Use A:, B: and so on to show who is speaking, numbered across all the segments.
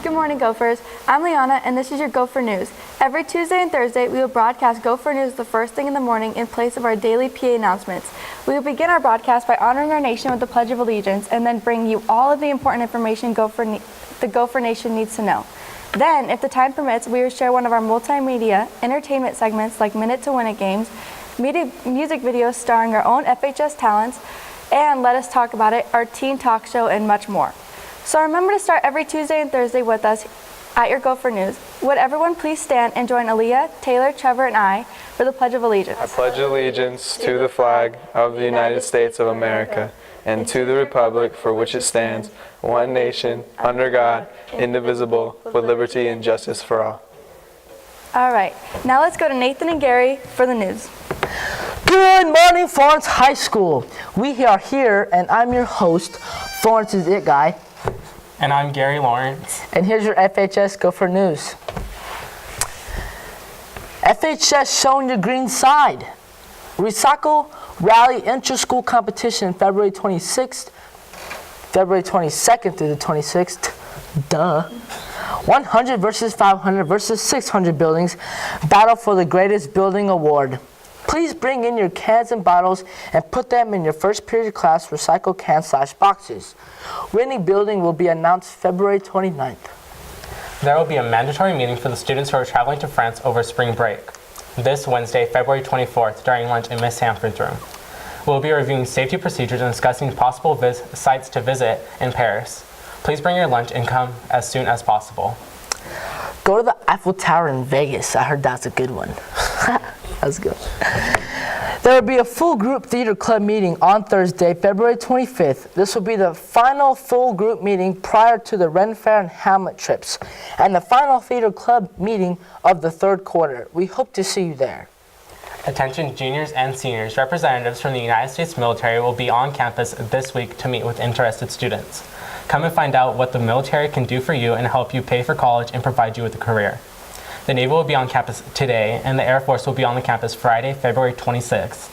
A: Good morning, Gophers. I'm Liana, and this is your Gopher News. Every Tuesday and Thursday, we will broadcast Gopher News the first thing in the morning in place of our daily PA announcements. We will begin our broadcast by honoring our nation with the Pledge of Allegiance and then bring you all of the important information the Gopher Nation needs to know. Then, if the time permits, we will share one of our multimedia entertainment segments like Minute to Win It games, music videos starring our own FHS talents, and Let Us Talk About It, our teen talk show, and much more. So remember to start every Tuesday and Thursday with us at your Gopher News. Would everyone please stand and join Aaliyah, Taylor, Trevor, and I for the Pledge of Allegiance.
B: I pledge allegiance to the flag of the United States of America and to the republic for which it stands, one nation, under God, indivisible, with liberty and justice for all.
A: All right, now let's go to Nathan and Gary for the news.
C: Good morning, Florence High School. We are here, and I'm your host, Florence is It Guy.
D: And I'm Gary Lawrence.
C: And here's your FHS Gopher News. FHS showing your green side. Recycle Rally Inter-School Competition February 22nd through the 26th. Duh. 100 versus 500 versus 600 buildings. Battle for the greatest building award. Please bring in your cans and bottles and put them in your first period class recycle cans/boxes. Winning building will be announced February 29th.
D: There will be a mandatory meeting for the students who are traveling to France over spring break. This Wednesday, February 24th, during lunch in Miss Sanford's room. We'll be reviewing safety procedures and discussing possible sites to visit in Paris. Please bring your lunch and come as soon as possible.
C: Go to the Eiffel Tower in Vegas. I heard that's a good one. That's good. There will be a full group theater club meeting on Thursday, February 25th. This will be the final full group meeting prior to the Ren Fair and Hamlet trips, and the final theater club meeting of the third quarter. We hope to see you there.
D: Attention juniors and seniors, representatives from the United States military will be on campus this week to meet with interested students. Come and find out what the military can do for you and help you pay for college and provide you with a career. The Navy will be on campus today, and the Air Force will be on the campus Friday, February 26th.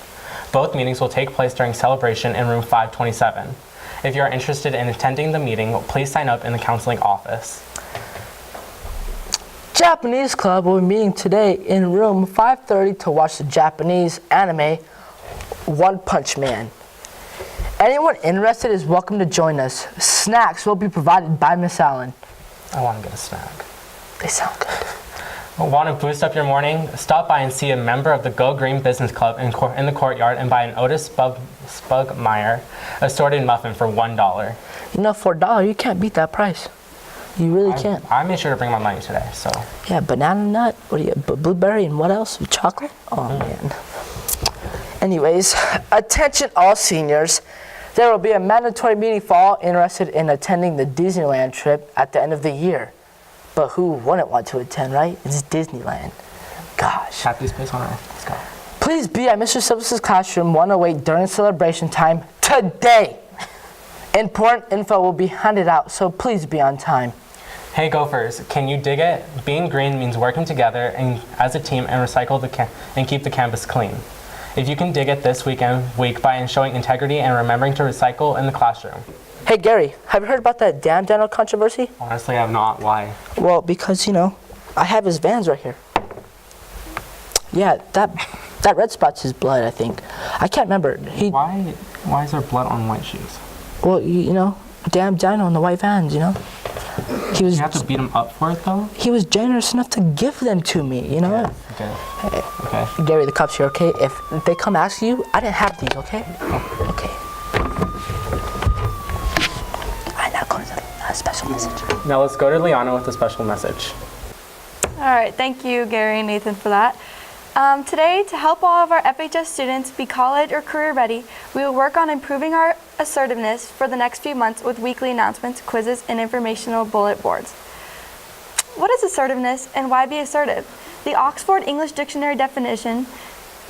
D: Both meetings will take place during celebration in room 527. If you are interested in attending the meeting, please sign up in the counseling office.
C: Japanese Club will be meeting today in room 530 to watch the Japanese anime One Punch Man. Anyone interested is welcome to join us. Snacks will be provided by Miss Allen.
D: I want to get a snack.
C: They sound good.
D: Want to boost up your morning? Stop by and see a member of the Go Green Business Club in the courtyard and buy an Otis Spugmeyer assorted muffin for $1.
C: You know, for $1, you can't beat that price. You really can't.
D: I made sure to bring my money today, so.
C: Yeah, banana nut, what do you, blueberry and what else? Chocolate? Oh, man. Anyways, attention all seniors. There will be a mandatory meeting for all interested in attending the Disneyland trip at the end of the year. But who wouldn't want to attend, right? It's Disneyland. Gosh.
D: Happiest place on earth. Let's go.
C: Please be at Mr. Silvers' classroom 108 during celebration time today. Important info will be handed out, so please be on time.
D: Hey Gophers, can you dig it? Being green means working together and as a team and recycle and keep the campus clean. If you can dig it this week by showing integrity and remembering to recycle in the classroom.
C: Hey Gary, have you heard about that damn dental controversy?
D: Honestly, I have not. Why?
C: Well, because, you know, I have his Vans right here. Yeah, that red spot's his blood, I think. I can't remember.
D: Why is there blood on white shoes?
C: Well, you know, damn Dino in the white Vans, you know?
D: You have to beat him up for it, though?
C: He was generous enough to give them to me, you know?
D: Okay. Okay.
C: Gary, the cops here, okay? If they come ask you, I didn't have these, okay?
D: Oh.
C: Okay. I now go to the special message.
D: Now let's go to Liana with a special message.
A: All right, thank you, Gary and Nathan, for that. Today, to help all of our FHS students be college or career ready, we will work on improving our assertiveness for the next few months with weekly announcements, quizzes, and informational bullet boards. What is assertiveness and why be assertive? The Oxford English Dictionary definition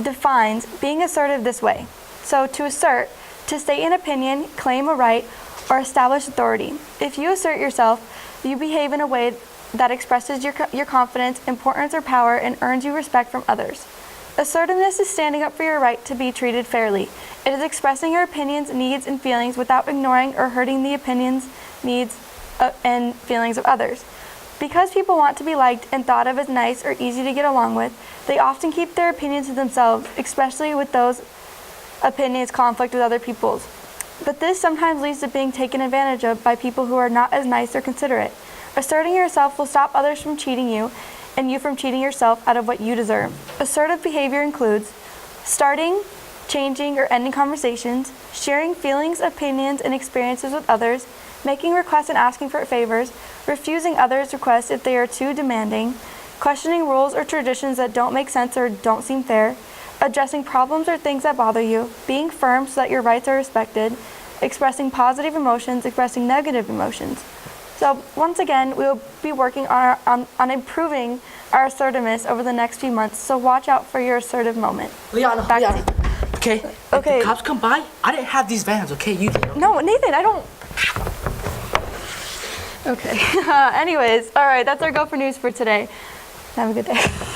A: defines being assertive this way. So to assert, to state an opinion, claim a right, or establish authority. If you assert yourself, you behave in a way that expresses your confidence, importance, or power and earns you respect from others. Assertiveness is standing up for your right to be treated fairly. It is expressing your opinions, needs, and feelings without ignoring or hurting the opinions, needs, and feelings of others. Because people want to be liked and thought of as nice or easy to get along with, they often keep their opinions to themselves, especially with those opinions conflict with other people's. But this sometimes leads to being taken advantage of by people who are not as nice or considerate. Asserting yourself will stop others from cheating you and you from cheating yourself out of what you deserve. Assertive behavior includes starting, changing, or ending conversations, sharing feelings, opinions, and experiences with others, making requests and asking for favors, refusing others' requests if they are too demanding, questioning rules or traditions that don't make sense or don't seem fair, addressing problems or things that bother you, being firm so that your rights are respected, expressing positive emotions, expressing negative emotions. So once again, we'll be working on improving our assertiveness over the next few months, so watch out for your assertive moment.
C: Liana,
A: Back to
C: Liana. Okay. If
A: Okay.
C: the cops come by, I didn't have these vans, okay? You did.
A: No, Nathan, I don't. Okay. Anyways, all right, that's our Go for News for today. Have a good day.